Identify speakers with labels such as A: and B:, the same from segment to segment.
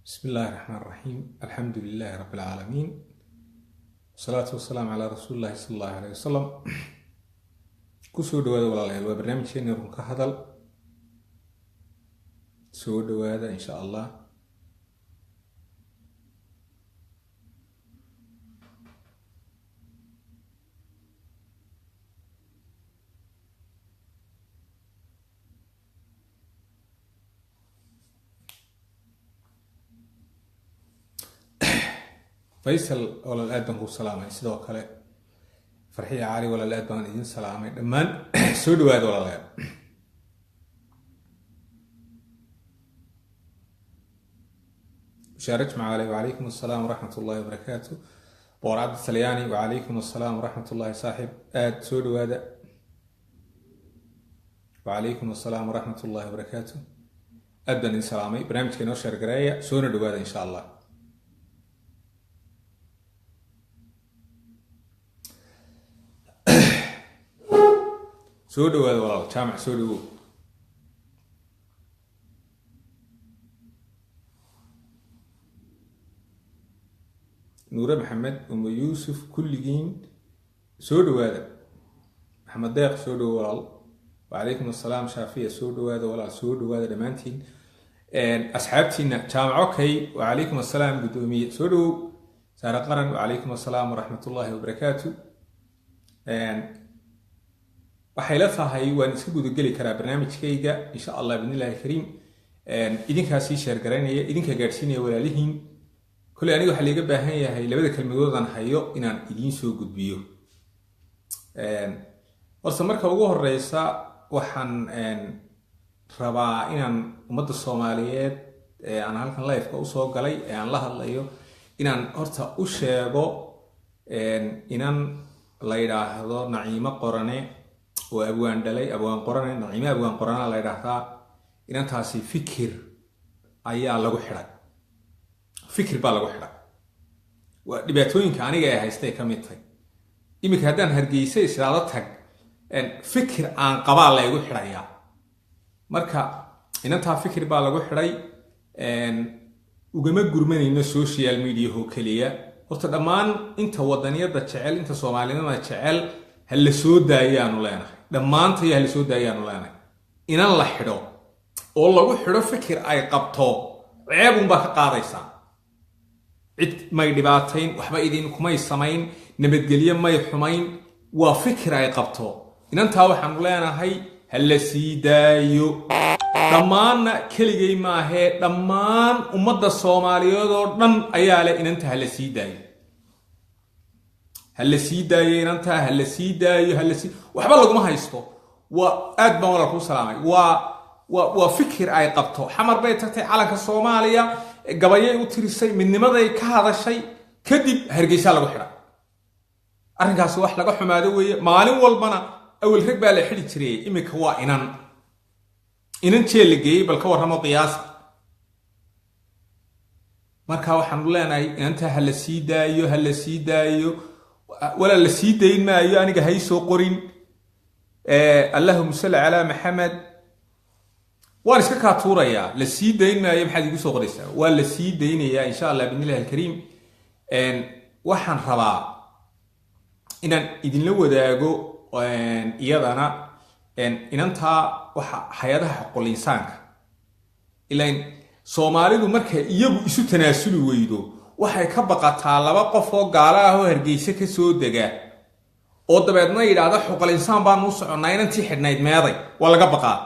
A: بسم الله الرحمن الرحيم. الحمد لله رب العالمين، والصلاة والسلام على رسول الله صلى الله عليه وسلم. كسو دوادا والله وبرنامج شيني رونك هذا سو دوادا إن شاء الله. فيصل ولا الأدب هو سلامة سيدو كله فرحية عالي ولا الأدب أن يدين سلامة دمان سود واد ولا لا شارك معي وعليكم السلام ورحمة الله وبركاته. ورعد السلياني وعليكم السلام ورحمة الله صاحب آد سود واد وعليكم السلام ورحمة الله وبركاته. أدب أن سلامة برنامج كنور شرقرايا سود واد إن شاء الله. سودو هذا والله جامع سودو نورة محمد يوسف كل جين سودو هذا محمد داق سودو والله وعليكم السلام شافية سودو هذا والله سودو هذا دمانتين أصحابتنا جامع أوكي وعليكم السلام قدومي سودو سارة قرن وعليكم السلام ورحمة الله وبركاته. waxay la tahay waan iska guud gali karaa barnaamijkayga insha Allah bidnillaahi kariim idinka si share garanaya idinka gaarsiinaya walaalihiin kulli aniga waxa laga baahan yahay labada kalmadood aan hayo inaan idin soo gudbiyo warsa marka ugu horeysa waxaan rabaa inaan ummadda Soomaaliyeed aan halkan live-ka u soo galay aan la hadlayo inaan horta u sheego inaan la yiraahdo Naciimo Qorane وأبوان دلي أبوان قرآن نعيمة أبوان قرآن الله يرحمها إن أنت هسي فكر أيها الله وحده فكر بالله وحده ودبيتوين كأني جاي هيستي كميتها إمك هدان هرجيسي سرادتك إن فكر عن قبال الله وحده يا مركا إن أنت فكر بالله وحده إن وجمع جرمين إن السوشيال ميديا هو كلية وتدمان أنت وطنية بتشعل أنت صوماليين ما تشعل هل سود أيانو لنا دمان تي هل سود أيانو لنا إن الله حلو والله حلو فكر أي قبطه عيب بك قاريسا عد ما يدباتين وحبا إيدين كما يسمين نبتقليا ما يحمين وفكر أي قبطه إن أنت هو حمل لنا هاي هل سيدايو دمان كل ما هي دمان ومدى الصوماليو دم أيالي إن أنت هل سيدايو هل سيداي أنت هل سيداي هل سي وحبا لكم هايستو وأدب ولكم سلامي وفكر أي قبطه حمر بيتك على الصومالية قبايا وترسي من لماذا كهذا الشيء كذب هرجيسا لو حرا أرجع سواح لقى حمادوي مالين والبنا أول ركبة اللي حدي تري إمك هو إنن شيء اللي جاي بالكور هم قياس مركا وحمد الله أنا أنت هل سيدايو ولا لسيدين ما يعني جهاي سوقرين اللهم صل على محمد وارس كاتورة يا لسيدين ما يبحث يقول سوقريسا ولا لسيدين يا إن شاء الله بإذن الله الكريم وحن ربا إن إذن لو داعو إيادنا إن أنت حياتها حق الإنسان إلا إن سومالي دو مركا يبو إسو تناسل ويدو waxay ka baqataa laba qof oo gaala ah oo hargeysa ka soo daga oo dabeedna yiraahdo xuquuqul insaan baan u soconaa inantii xidhnayd meeday waa laga baqaa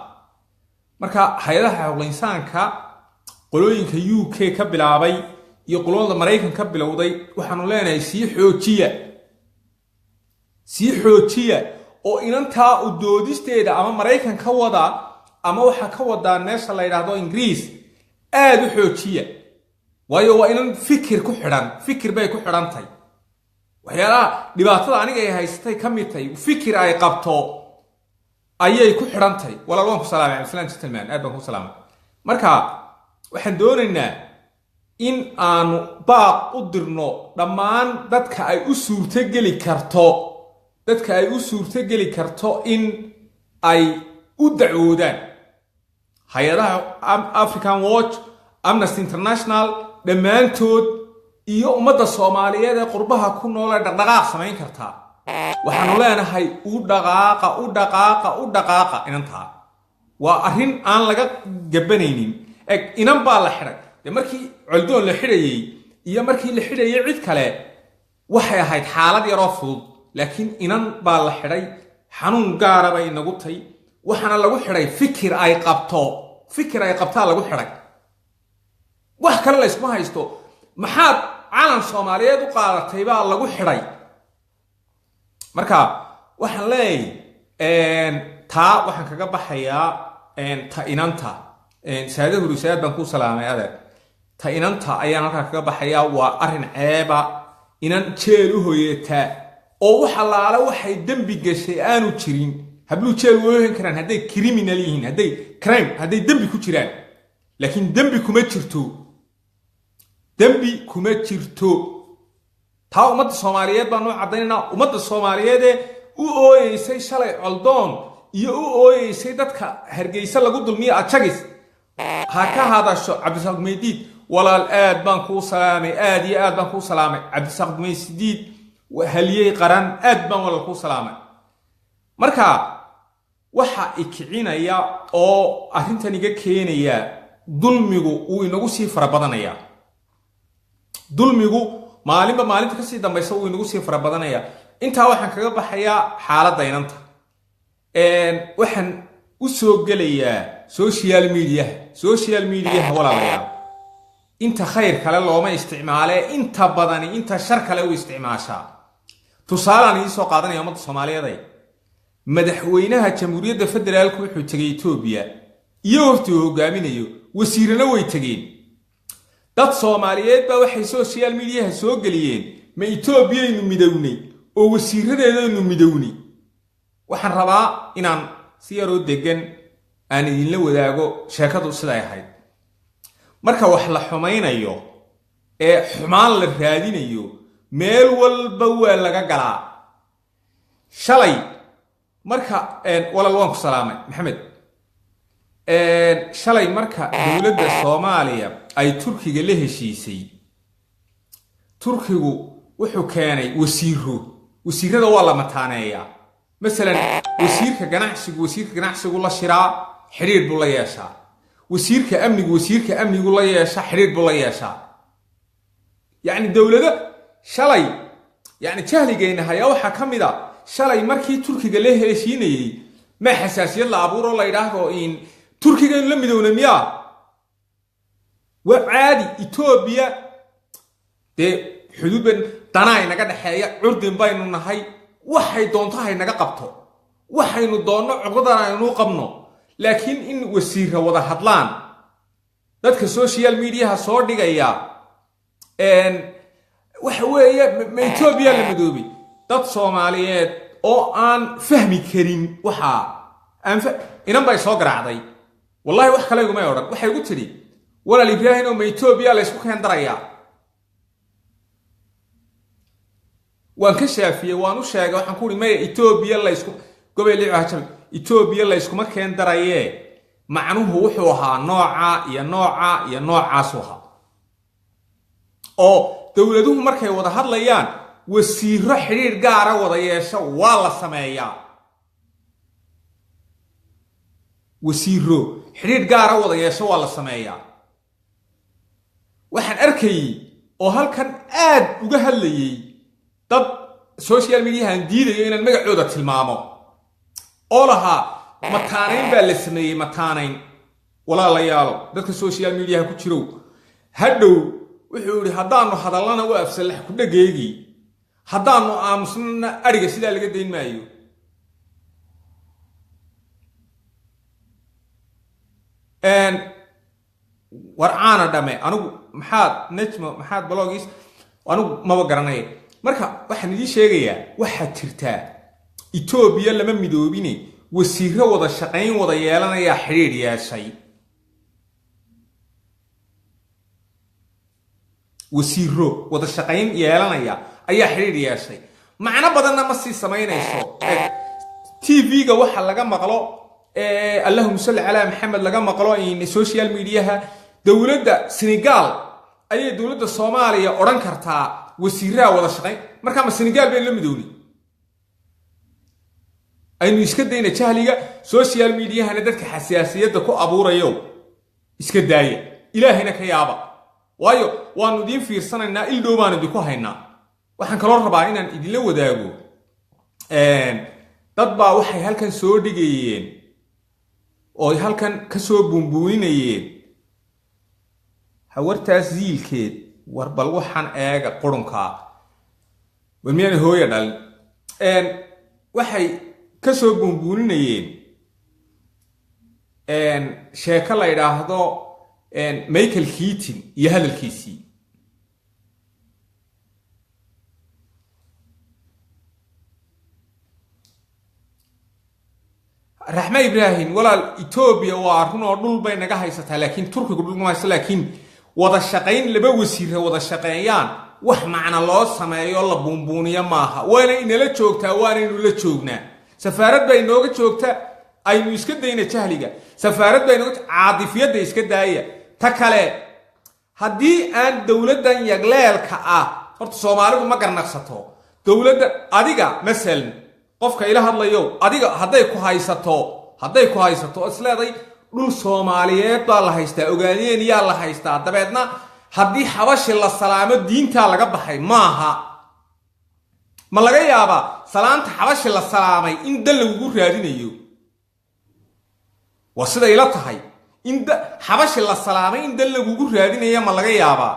A: marka hay'adaha xuquuqul insaanka qolooyinka UK ka bilaabay iyo qolada Mareykanka ka bilowday waxaanu leenahay sii xoojiya oo inantaa u doodisteeda ama Mareykan ka wada ama waxa ka wada meesha la yiraahdo Ingiriis aad u xoojiya waayo waa inaan fikir ku xidhan fikir bay ku xidhan tahay waxyaalaha dhibaatada aniga ay haystay kamid tahay fikir ay qabto ayay ku xidhan tahay walaalwan ku salaamay islaan gentleman aad baan ku salaamay marka waxaan doonaynaa in aanu baaq u dirno dhammaan dadka ay u suurtageli karto in ay u dacwoodaan hay'adaha African Watch Amnesty International dhammaantood iyo ummadda Soomaaliyeed ee qurbaha ku nool ee dhaqdhaqaaq samayn kartaa waxaanu leenahay u dhaqaaqa inantaa waa arrin aan laga gabanaynin inan baa la xidhay markii coldoon la xidhayay iyo markii la xidhayay cid kale waxay ahayd xaalad yaroo fudud laakiin inan baa la xidhay xanuun gaara bay nagu tay waxaana lagu xidhay fikir ay qabtaa lagu xidhay wax kale la isma haysto maxaad calan Soomaaliyeed u qaadatay baa lagu xidhay marka waxaan leeyahay taa waxaan kaga baxayaa ta inanta saada hurusaad baan ku salaamay adeer ta inanta ayaan halkaa kaga baxayaa waa arrin ceeba inan jeel u hooyataa oo waxa laala waxay dambi gashay aanu jirin habluu jeel u hooyan karaan hadday criminal yihiin hadday dambi ku jiraan laakiin dambi kuma jirto taa ummadda Soomaaliyeed baan u cadaynaynaa ummadda Soomaaliyeed ee u ooyeysay shalay coldoon iyo u ooyeysay dadka Hargeysa lagu dulmiyo ajagis ha ka hadasho Cabdisaaq Meediid walaal aad baan kuu salaamay aad iyo aad baan kuu salaamay Cabdisaaq Meediid haliyay qaran aad baan walaal kuu salaamay marka waxa ikicinaya oo arrintan iga keenaya dulmigu uu inagu sii farabadanaya dulmigu maalinta ka sii dambaysa uu inagu sii farabadanaya intaa waxaan kaga baxayaa xaaladda inanta waxaan u soo gelayaa social media walaalayaal inta khayr kale looma isticmaale inta badani inta shar kale u isticmaashaa tusaalaan idin soo qaadanaya ummadda Soomaaliyeed madaxweynaha jamhuuriyadda federaalku wuxuu tagay Itoobiya iyo wafdi hogaaminayo wasiirana way tageen dad Soomaaliyeed baa waxay social media soo galiyeen ma Itoobiya inuu midownay oo wasiiradeedanu midownay waxaan rabaa inaan si yar oo degan aan idinla wadaago sheekadu sida ay ahayd marka wax la xumaynayo ee xumaan la raadinayo meel walba waa laga galaa shalay marka walaal waan ku salaamay maxamed shalay marka dawladda Soomaaliya ay Turkiga la heshiisay Turkigu wuxuu keenay wasiirada waa la mataaneeyaa مثلا وزيرك ganacsigu la shiraa xiriir buu la yeeshaa wasiirka amnigu la yeeshaa xiriir buu la yeeshaa yani dawladda shalay yani jahligeena haya waxa kamida shalay markii Turkiga la heshiinayay ma xasaasiyad la abuuro la yiraahdo in Turkiga la midowna miya waa caadi Itoobiya de xuduudan tanay naga dhaxeeya curdin baynu nahay waxay doontahay naga qabto waxaynu doonno codadana aynu qabno laakiin in wasiirka wada hadlaan dadka social media soo dhigaya waxa weeye ma Itoobiya la midoobay dad Soomaaliyeed oo aan fahmi karin waxa inan bay soo garaacday wallahi wax kale iguma oran waxay ugu tiri walaal Ibrahim oo ma Itoobiya la isku keen daraya waan ka shaafiyay waan u sheegay waxaan ku rimay Itoobiya la isku gobolka Caacal Itoobiya la isku ma keen daraye macnuhu wuxuu ahaa noocaas waxa oo dawladuhu markay wada hadlayaan wasiiro xiriir gaar ah wada yeesho waa la sameeyaa wasiiro xiriir gaar ah wada yeesho waa la sameeyaa waxaan arkay oo halkan aad uga hadlayay dad social media aan diidayo inaan magacooda tilmaamo oo laha mataanayn baa la sameeyay mataanayn walaalayaalo dadka social media ku jiro hadhow wuxuu yiri hadaanu hadalana waa afsalax ku dhageeyay hadaanu aamusna ariga sida laga deyn maayo warcaana dhame anigu maxaad bloggis anigu ma garanay marka waxaan idin sheegayaa waxa jirta Itoobiya lama midoobine wasiiro wada shaqayn wada yeelanaya xiriir yeeshay wasiiro wada shaqayn yeelanaya ayaa xiriir yeeshay macna badanna ma sii sameynayso TV-ga waxa laga maqlo Allahumma salli ala Muhammad laga maqlo in social media dawladda Senegal ayay dowladda Soomaaliya oran kartaa wasiirada wada shaqeyn marka ma Senegal bay la midooni aynu iska dayna jahliga social media hana dadka xasaasiyada ku abuurayo iska daaya ilaahina ka yaaba waayo waanu diin fiirsanaynaa il dhoobaana ku haynaa waxaan kala rabaa inaan idin la wadaago dad baa waxay halkan soo dhigayeen oo halkan ka soo buunbuuninayeen hawartaas ziilkeed war bal waxaan eega qurunka walmiyana hooyo dhal waxay ka soo buunbuuninayeen sheeko la yiraahdo Michael Keaton iyo hadalkiisii Rahma Ibrahim walaal Ethiopia waa run oo dhul bay naga haysataa laakiin Turkiga dhul ma haysto laakiin wada shaqeyn laba wasiir wada shaqeeyaan wax macna loo sameeyo la buunbuuniyo maaha waana inala joogtaa waana inuu la joognaa safaarad bay nooga joogtaa aynu iska dayna jahliga safaarad bay nooga caadifiyada iska daaya ta kale haddii aan dawladdan yagleelka ah horta Soomaalidu ma garnaqsato dawladda adiga masalan qofka ila hadlayo adiga hadday ku haysato isleeday dhul Soomaaliyeed baa la haystaa ogaadeen yaa la haystaa dabeedna haddii xabashi la salaamo diinta laga baxay maaha ma laga yaaba salaanta xabashi la salaamay in dal lagu raadinayo wasida ila tahay in xabashi la salaamay in dal lagu raadinayo ma laga yaaba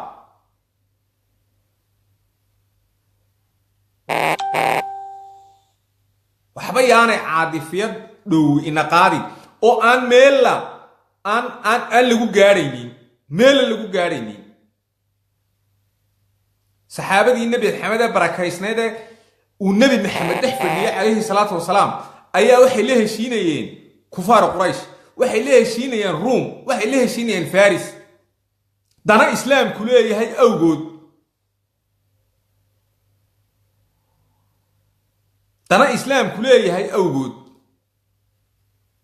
A: waxba yaanay caadifiyad dhow ina qaadi oo aan meel lagu gaaraynin saxaabadii nabi maxamed barakaysneed uu nabi maxamed fadhiyay alayhi salaatu wasalaam ayaa waxay la heshiinayeen kufaar quraysh waxay la heshiinayeen Room waxay la heshiinayeen Faris dana islaamku leeyahay awgood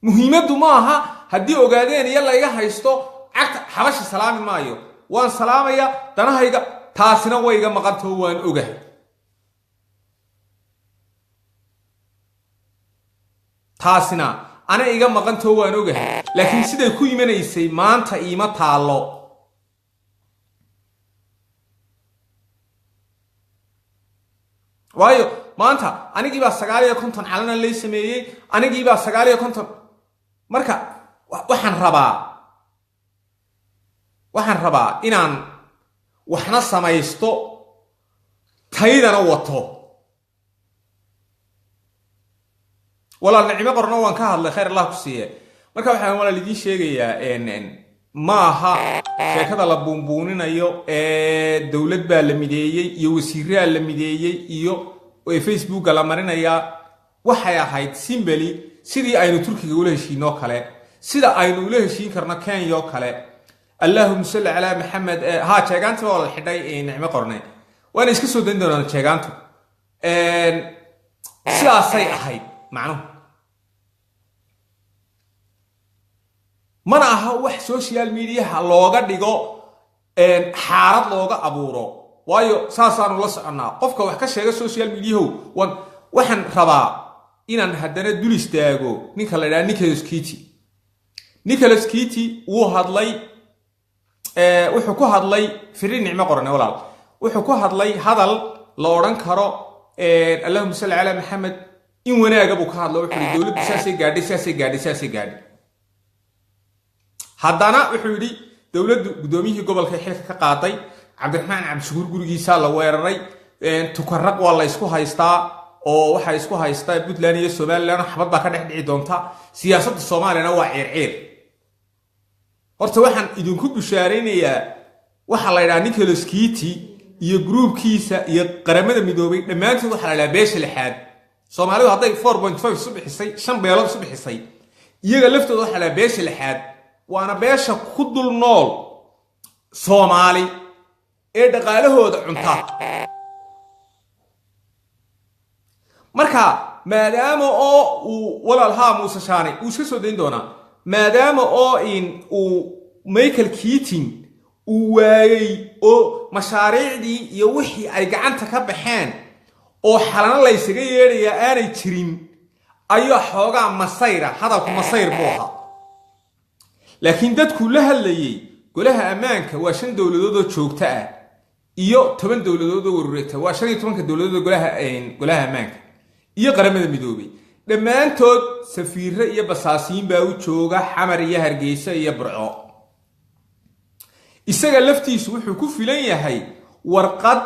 A: muhiimadu maaha haddii ogaadeen iyo la iga haysto cagta xabashi salaami maayo waan salaamaya danahayga taasina way iga maqanto waan ogahay taasina ana iga maqanto waan ogahay laakiin siday ku imanaysay maanta iima taalo waayo maanta anigii baa 950 calana lay sameeyay anigii baa 950 marka waxaan rabaa inaan waxna samaysto taydana wato walaal nicmo qorno waan ka hadlay khayr Allah ku siiye marka waxaan walaal idin sheegayaa maaha sheekada la buunbuuninayo dawlad baa la mideeyay iyo wasiirada la mideeyay iyo Facebook la marinaya waxay ahayd simbali sidii aynu Turkiga ula heshiino kale sida aynu ula heshiin karno Kenya oo kale Allahumma salli ala Muhammad ha jeegaanta wala xidhay nicmo qornay waana iska soo dan doonaa jeegaantu sidaasay ahayd macno mana aha wax social media looga dhigo xaalad looga abuuro waayo saasaanu la soconaa qofka wax ka sheega social media waxaan rabaa inaan haddana dul istaago ninka la yiraahdo Nicholas Keaty wuu hadlay wuxuu ku hadlay firiin nicmo qornay walaal wuxuu ku hadlay hadal la oran karo Allahumma salli ala Muhammad in wanaaga buu ka hadlo wuxuu dawladdu saasay gaadhay haddana wuxuu yiri dawladdu gudoomiyihii gobolka xilka ka qaaday Cabdiraxmaan Cabdishakuur gurigiisa la weeraray tukarraq waa la isku haystaa oo waxa isku haystaa Puntland iyo Soomaaliland xabad baa ka dhici doonta siyaasadda Soomaaliland waa ciir horta waxaan idinku bishaareynayaa waxa la yiraahdaa Nicholas Keaty iyo groupkiisa iyo qaramada midoobay dhamaantood waxa la yiraahdaa beesha lixaad Soomaalidu hadday 4.5 subixisay 5 beelood subixisay iyaga laftooda waxa la beesha lixaad waana beesha ku dul nool Soomaali ee dhaqaalahooda cunta marka maadaama oo uu walaalha Muuse Shaani uu iska soo deyn doona maadaama oo in uu Michael Keaton uu waayay oo mashaariicdii iyo wixii ay gacanta ka baxeen oo xalana la isaga yeedhaya aanay jirin ayaa xoogaa masayra hadalku masayr buu ahaa laakiin dadku la hadlayay golaha ammaanka waa 5 dawladood oo joogta ah iyo 10 dawladood oo wareegta waa 15 dawladood oo golaha ammaanka iyo qaramada midoobay dhammaantood safiirro iyo basaasiin baa u jooga xamar iyo hargeysa iyo burco isaga laftiisu wuxuu ku filan yahay warqad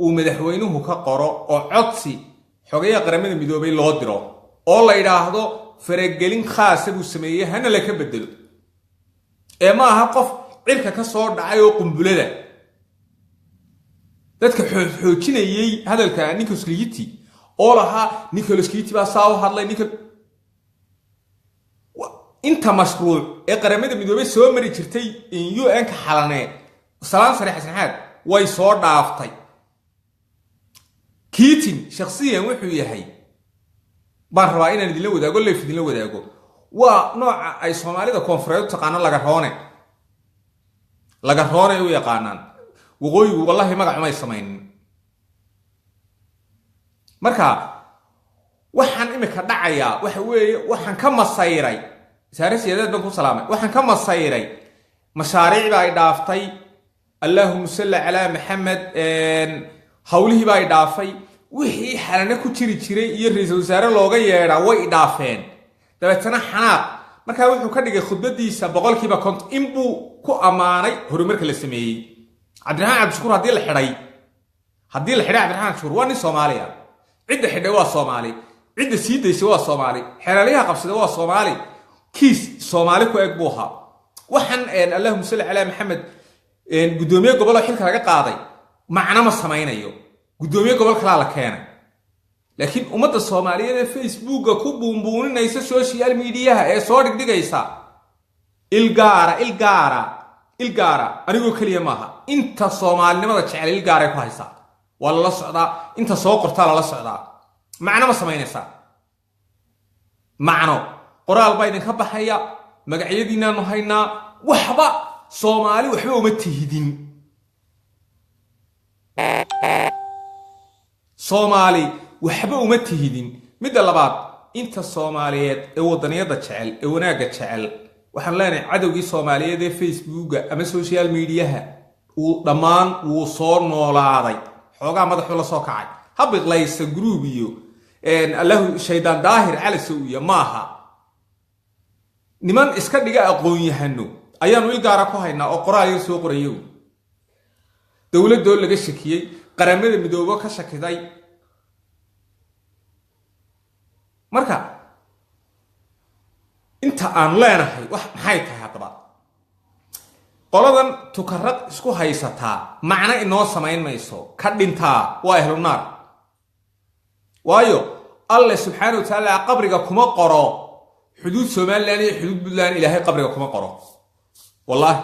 A: uu madaxweynuhu ka qoro oo codsi xogayaha qaramada midoobay loo diro oo la yiraahdo faragelin khaas ah uu sameeyay hana la ka bedelo ee ma aha qof cirka ka soo dhacay oo qumbulada dadka xoojinayay hadalka Nicholas Kiyiti oo lahaa Nicholas Kiyiti baa saaw hadlay inta mashruuc ee qaramada midoobay soo mari jirtay in UN ka xalanee salaan sariix saxaad way soo dhaaftay Kiitin shakhsiyan wuxuu yahay baan rabaa inaan idin la wadaago leef idin la wadaago waa nooca ay Soomaalida koonfureed taqaan laga roone u yaqaanaan waqooyigu wallahi magac ma sameeynin marka waxaan imika dhacaya waxa weeye waxaan ka masayray saarisiyadeed baan ku salaamay waxaan ka masayray mashaariic ay dhaaftay Allahumma salli ala Muhammad hawlihi bay dhaafay wixii xalana ku jiri jiray iyo ra'iisul wasaare looga yeeraa way dhaafeen dabeetana xanaaq marka wuxuu ka dhigay khudbadiisa boqolkiiba kont in buu ku amaanay horumarka la sameeyay Cabdiraxmaan Cabdishakuur hadii la xiray Cabdiraxmaan Cabdishakuur waa nin Soomaaliya cidda xidhay waa Soomaali cidda sii daysay waa Soomaali xeelaliha qabsada waa Soomaali kiis Soomaali ku eeg buu ahaa waxaan Allahumma salli ala Muhammad gudoomiye gobol xilka laga qaaday macna ma sameeynayo gudoomiye gobol kala la keenay laakiin ummadda Soomaaliyeed ee Facebook ku buunbuuninaysa social media ee soo dhigaysa ilgaara anigoo kaliya maaha inta Soomaalinimada jecel ilgaara ku haysa wala la socdaa inta soo qortaa la socdaa macna ma sameynaysa macno qoraal baa idin ka baxaya magacyadiina nu haynaa waxba Soomaali waxba uma tihidin Soomaali waxba uma tihidin midda labaad inta Soomaaliyeed ee wadaniyada jecel ee wanaaga jecel waxaan leenahay cadawgii Soomaaliyeed ee Facebook ama social media uu dhamaan uu soo noolaaday xoogaa madaxu la soo kacay habid laysa group iyo Allahu shaydaan daahir cali sooya maaha niman iska dhiga aqoon yahano ayaanu ilgaara ku haynaa oo qoraal yar soo qorayo dawladda laga shakiyay qaramada midoobay ka shakiday marka inta aan leenahay wax maxay tahay hadaba qoladan tukarraq isku haysataa macna inoo sameyn mayso ka dhintaa waa ahlu naar waayo Allah subhanahu wa ta'ala qabriga kuma qoro xuduud Soomaaliland iyo xuduud Puntland ilaahay qabriga kuma qoro wallahi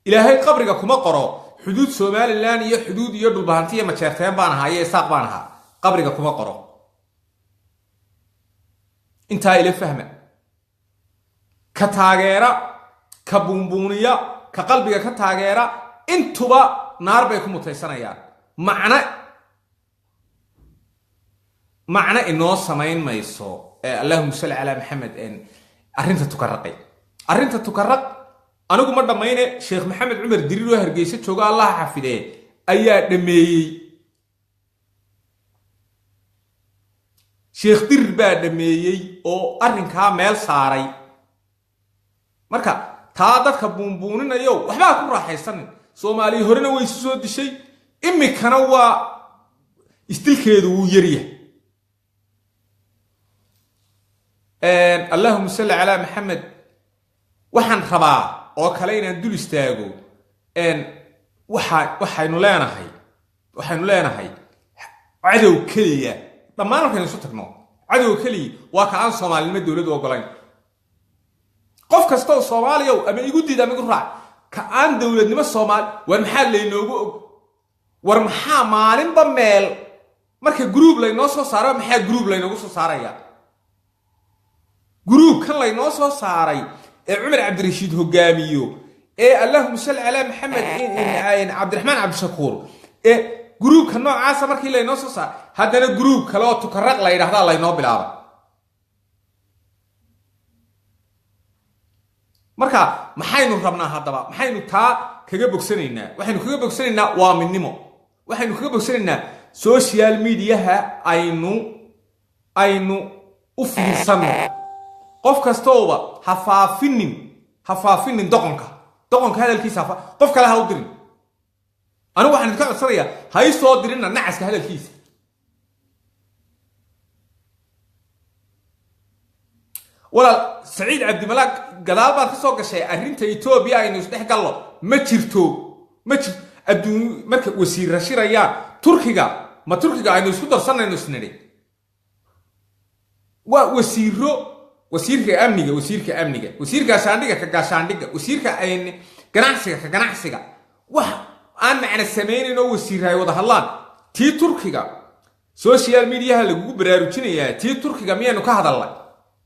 A: ilaahay qabriga kuma qoro xuduud Soomaaliland iyo xuduud iyo dhulbahantiya ma jeerteen baan ahaa iyo saaq baan ahaa qabriga kuma qoro inta ila fahma ka taageera ka buunbuuniya ka qalbiga ka taageera intuba naar bay ku mutaysanayaan macna inoo sameyn mayso Allahumma salli ala Muhammad arrinta tukarraq anigu ma dhameeyne Sheekh Maxamed Umar Diriir oo Hargeysa jooga Allah xafidee ayaa dhameeyay Sheekh Diriir baa dhameeyay oo arrinka meel saaray marka taa dadka buunbuuninayo waxba ku raaxaysan Soomaali horena way soo dishay imikana waa istilkeedu uu yariya Allahumma salli ala Muhammad waxaan rabaa oo kale inaan dul istaago waxaynu leenahay cadow kaliya dhammaan markaynu isu tagno cadow kaliya waa ka aan Soomaalinimo dawladda ogolayn qof kasta oo Soomaaliya ama igu diida ama igu raac ka aan dawladnimo Soomaali war maxaa leeynoogu war maxaa maalinba meel marka group laynoo soo saaro maxaa group laynoogu soo saaraya group kan laynoo soo saaray ee Umar Cabdirashiid hogaamiyo اللهم صل على محمد عبد الرحمن عبد الشكور جروب كان نوع عاصة مركي اللي نصصا هذا جروب كلا تكرر لا يرهدا الله ينوب العرب marka maxaynu rabnaa hadaba maxaynu taa kaga bogsanayna waxaynu kaga bogsanayna waa midnimo waxaynu kaga bogsanayna social media aynu u fiirsano qof kastooba ha faafinin doqonka hadalkiisa qof kale ha u dirin anigu waxaan ka codsanayaa hay soo dirina nacaska hadalkiisa wala Saciid Cabdi Malaak gadaal baan ka soo gashay arrinta Ethiopia aynu isdhex galno ma jirto adduun marka wasiir rashiraya Turkiga aynu isku darsanayno isniri waa wasiirka amniga wasiirka shaandhiga ka gaashaandhiga wasiirka ganacsiga wax aan macna sameeyeen oo wasiiray wada hadlaan tii Turkiga social media lagu baraarujinaya tii Turkiga miyaynu ka hadalnay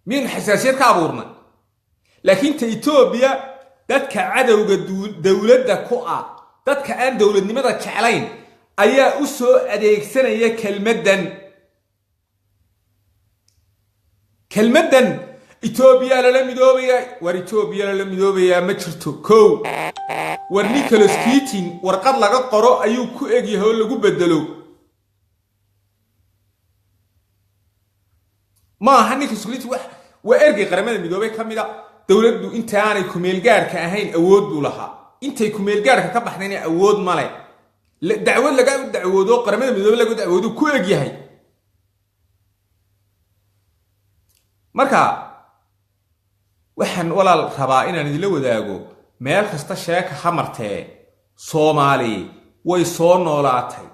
A: مين حساسيات كابورنا لكن إثيوبيا دتك عدو دولة كوعة دتك أن دولة نمطة كعلين أيا أسو أديك سنة هي كلمة إثيوبيا لا مدوبيا متشرتو كو ورنيكولوس كيتين ورقد لقد قرأ أيو كو أجي هو اللي بدلو ما هنيك سكوليت وأرجع قرمنا المدوبة كاملة دولة أنت يعني كميل جار كأهين أود لها أنت كميل جار كبحنين أود مالي دعوة لقى دعوة قرمنا المدوبة لقى دعوة كل جهة مركا وحن ولا الخبائن ندلو ذاقو مال خستشاك حمرته صومالي ويصون ولاتي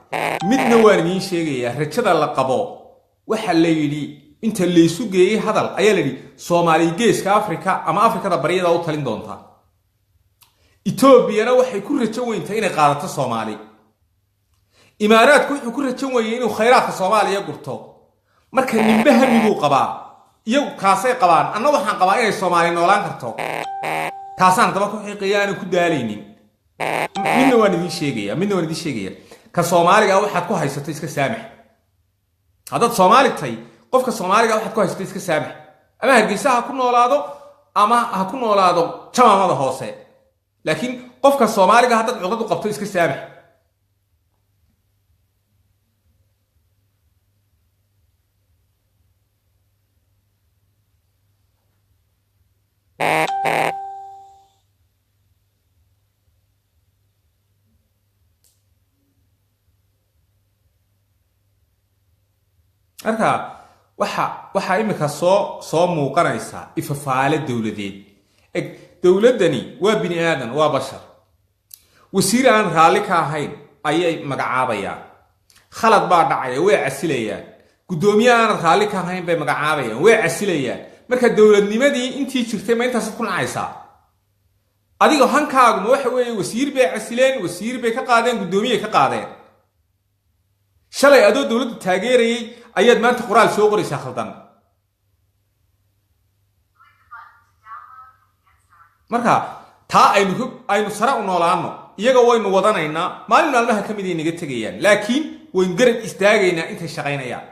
A: مدنا وارنين شيء رجال اللقبو وحليلي انت اللي سوغي هذا ayaa ladi Soomaali geeska Afrika ama Afrikada bariyada u talin doonta Ethiopia waxay ku rajo weyntaa inay qaadato Soomaali Imaaraadku wuxuu ku rajo weeyay inuu khayraadka Soomaaliya gurto marka nimbaha miduu qabaa iyagu kaasay qabaan anna waxaan qabaa inay Soomaali noolaan karto taasaan daba ku xiiqayaan ku daalaynin midna waan idin sheegaya ka Soomaaliga waxaad ku haysato iska saamax hadad Soomaali tay qofka Soomaaliga waxaad ku haysatay iska saamax ama hargeysa ha ku noolaado ama ha ku noolaado jamaamada hoose laakiin qofka Soomaaliga hadad cudud u qabto iska saamax arka waxa imika soo muuqanaysa ifafaale dawladeed dawladani waa bini aadan waa bashar wasiir aan raali ka ahayn ayay magacaabayaan khalad baa dhacay way casilayaan gudoomiye aan raali ka ahayn bay magacaabayaan way casilayaan marka dawladnimadii intii jirtay ma intaas ku nacaysa adiga hankaagu ma waxa weeye wasiir bay casileen wasiir bay ka qaadeen gudoomiye ka qaadeen shalay adoo dawladda taageerayay ayaad maanta qoraal soo qoraysaa khaldan marka taa aynu sara u noolaano iyaga waynu wadanaynaa maalin maalmaha ka mid ay naga tagayaan laakiin waynu garab istaagaynaa intay shaqaynayaan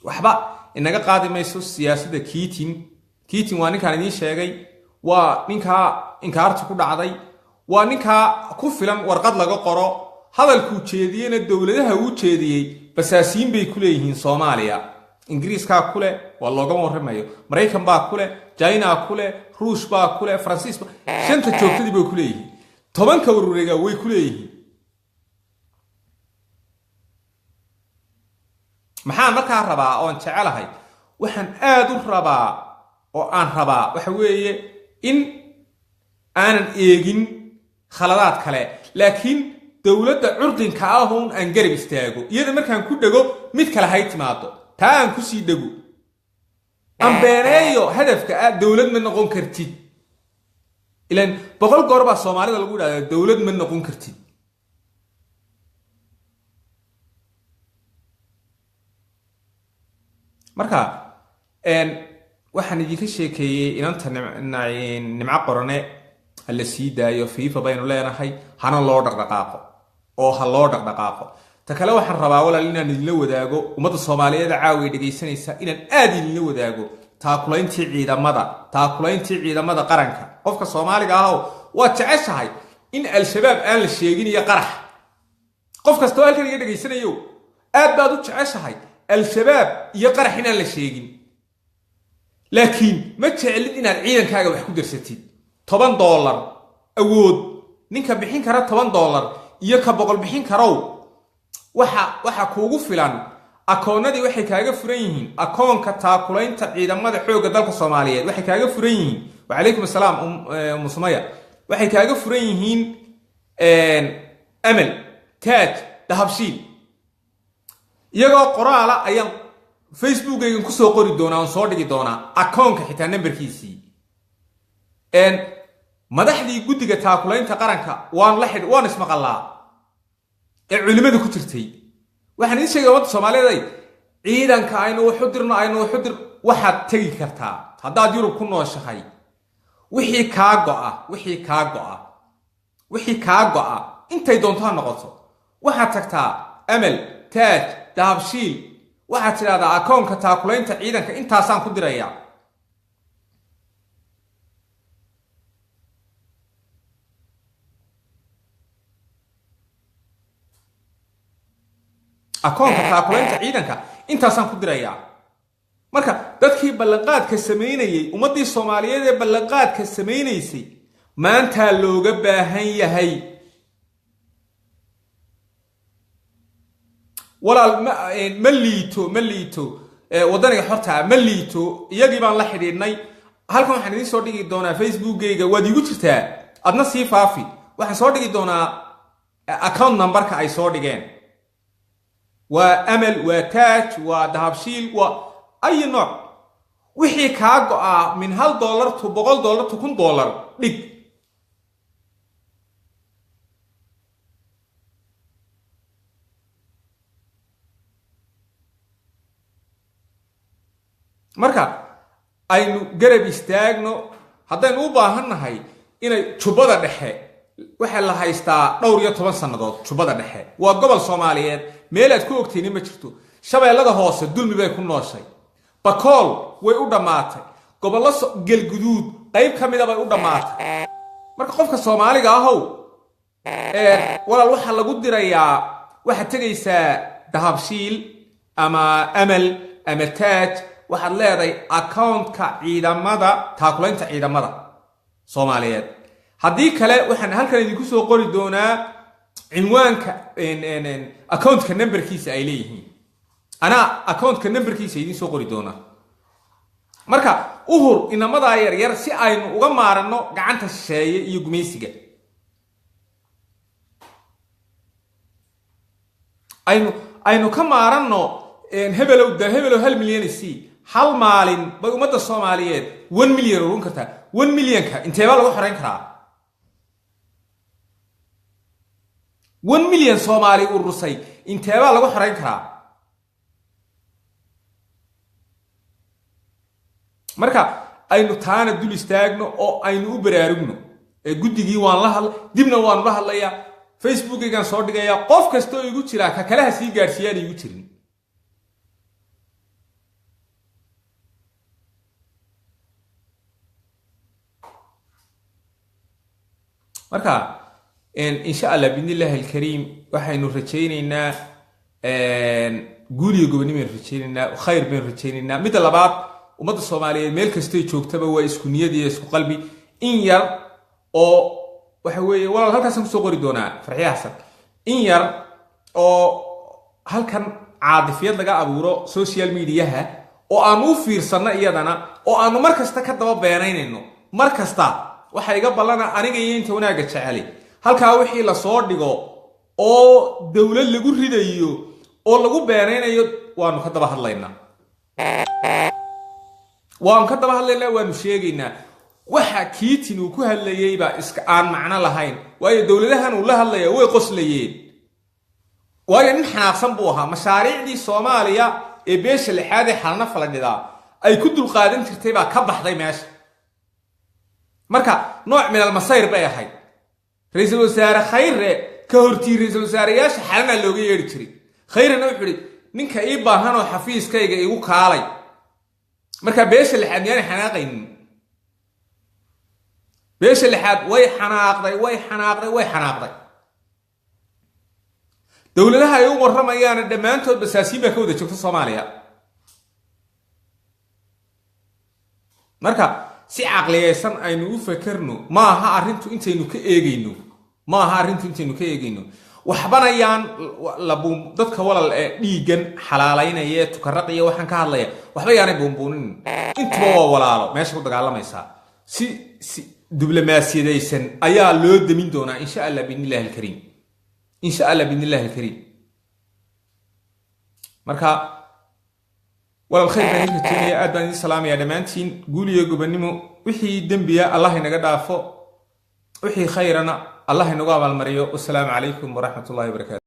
A: waxba inaga qaadi mayso siyaasadda kiitin waa ninkaan idiin sheegay waa ninkaa inkaarta ku dhacday waa ninkaa ku filan warqad laga qoro hadalku jeediyena dawladaha uu jeediyay basaasiin bay ku leeyihiin Soomaaliya Ingiriiska kule waa looga warramayo Mareykan baa kule China kule Ruush baa kule Faransiis shanta joogtadii bay ku leeyihiin tobanka wareega way ku leeyihiin maxaan markaa rabaa oo aan jecelahay waxaan aad u rabaa oo aan rabaa waxa weeye in aanan eegin khaladaad kale laakiin dawladda curdinka ah oo aan garab istaago iyada markaan ku dhago mid kale hay timaado taa aan ku sii dhago aan beeneeyo hadafka dawlad ma noqon kartid ilaan boqol goor baa Soomaalida lagu yiraahdaa dawlad ma noqon kartid marka waxaan idinka sheekeeyey inanta nimco qorane la sii daayo fiifa baynu leenahay hana loo dhaqdhaqaaqo oo ha loo dhaqdhaqaaqo ta kale waxaan rabaa walaal inaan idinla wadaago ummadda soomaaliyeed caawa dhegaysanaysa inaan aad idinla wadaago taakulayntii ciidamada qaranka qofka Soomaaliga ah waa jeceshahay in al-shabaab aan la sheegin iyo qarax qof kasta oo halkan iga dhageysanayo aad baad u jeceshahay al-shabaab iyo qarax inaan la sheegin laakiin ma jecelid inaad ciidankaaga wax ku darsatid $10 awood ninka bixin kara $10 iyo ka boqol bixin karo waxa kuugu filan akoonadii waxay kaaga furan yihiin akoonka taakulaynta ciidamada xoogga dalka Soomaaliyeed waxay kaaga furan yihiin wa alaykum asalaam musmaya waxay kaaga furan yihiin amal taaj dahabshiil iyagoo qoraala ayaan Facebook-aygan ku soo qori doonaa oo soo dhigi doonaa akoonka xitaa numberkiisii madaxdii guddiga taakulaynta qaranka waan ismaqalaa ee culimada ku jirtay waxaan idin sheegay wadda Soomaaliyeed ciidanka aynu wuxu dirno waxaad tagi kartaa haddaad Yurub ku nooshahay wixii kaa go'a intay doonto ha noqoto waxaad tagtaa amal taaj dahabshiil waxaad tidhahdaa akoonka taakulaynta ciidanka intaasaan ku dirayaa akoonka taakulaynta ciidanka intaasaan ku dirayaa marka dadkii ballanqaadka sameynayay ummadii Soomaaliyeed ee ballanqaadka sameynaysay maanta looga baahan yahay walaal ma liito wadaniga xorta ma liito iyagii baan la xidhiidhnay halkan waxaan idin soo dhigi doonaa Facebook-gayga waad igu jirtaa adna sii faafi waxaan soo dhigi doonaa account numberka ay soo dhigeen waa amal waa taaj waa dahabshiil waa ay nooc wixii kaa go'a min $1 to $100 to $1,000 dhig marka aynu garab istaagno haddaynu u baahannahay inay jubbada dhexe waxa la haystaa dhowr iyo 10 sanadood jubbada dhexe waa gobol Soomaaliyeed meel aad ku ogtayni ma jirto shabeellada hoose dulmi bay ku nooshay bakool way u dhamaatay gobollo galguduud qayb kamid ah bay u dhamaatay marka qofka Soomaaliga ah walaal waxa lagu dirayaa waxa tagaysaa dahabshiil ama amal ama taaj waxaad leedahay akoonka ciidamada taakulaynta ciidamada Soomaaliyeed haddii kale waxaan halkan idinku soo qori doonaa cinwaanka akoontka numberkiisa ay leeyihiin ana akoontka numberkiisa idin soo qori doonaa marka uhur inamada yar si aynu uga maarano gacanta shisheeye iyo gumeysiga aynu ka maarano hebelow 1 milyan hal maalin bay ummadda Soomaaliyeed 1 milyan ururin kartaa 1 milyanka inteeba lagu xoreyn karaa 1 milyan Soomaali urusay inteeba lagu xoreyn karaa marka aynu taana dul istaagno oo aynu u baraarugno guddigii waan la hadlay dibna waan la hadlayaa Facebook-aygan soo dhigaya qof kasta oo igu jira ka kale ha sii gaarsiiyaan igu jirin marka insha Allah biidhnillaahi alkariim waxaynu rajaynaynaa guul iyo gobonimo rajaynaynaa khayr baan rajaynaynaa mid labaad ummadda Soomaaliyeed meel kasta ay joogtaba waa isku niyad iyo isku qalbi in yar oo waxa weeye walaal halkaas ku soo qori doonaa Farxiye Xasan in yar oo halkan caadifiyad laga abuuro social media-ha oo aan u fiirsano iyadana oo aanu mar kasta ka daba beenaynayno mar kasta waxa iga balana aniga iyo inta wanaaga jeceli halka wixii la soo dhigo oo dawlad lagu ridayo oo lagu beenaynayo waanu ka daba hadlaynaa waanu sheegaynaa waxa kiitin uu ku hadlayay ba iska aan macna lahayn waayo dawladahan uu la hadlayo way qoslayeen waayo in xanaaqsan buu ahaa mashaariicdii Soomaaliya ee beesha lixaad ee xalna faladida ay ku dulqaadan jirtay baa ka baxday meesha marka nooc min almasayr bay ahayd ra'iisul wasaare khayre ka hortii ra'iisul wasaareyaasha xalana looga yeeri jiray khayrena wuxuu yidhi ninka ii baahan oo xafiiskayga igu kaalay marka beesha lixaad miyaan xanaaqaynin beesha lixaad way xanaaqday dowladaha ay u warramayaan dhammaantood basaasiin baa ka wada joogta Soomaaliya marka si caqliyeysan aynu u fakarno ma aha arrintu intaynu ka eegayno waxbanayaan dadka walal ee dhiigan xalaalaynaya tukarraqiya waxaan ka hadlaya waxba yaanay buunbuunin intuba waa walaalo meesha ku dagaalamaysa si diblomaasiyadaysan ayaa loo damin doonaa insha Allah billahi alkariim marka walal khayr baan idin jeediyaa aad baan idin salaamayaa dhammaantiin guuliyo gobonimo wixii dambiya Allah inaga dhaafo wixii khayrana الله نقابل المريو والسلام عليكم ورحمة الله وبركاته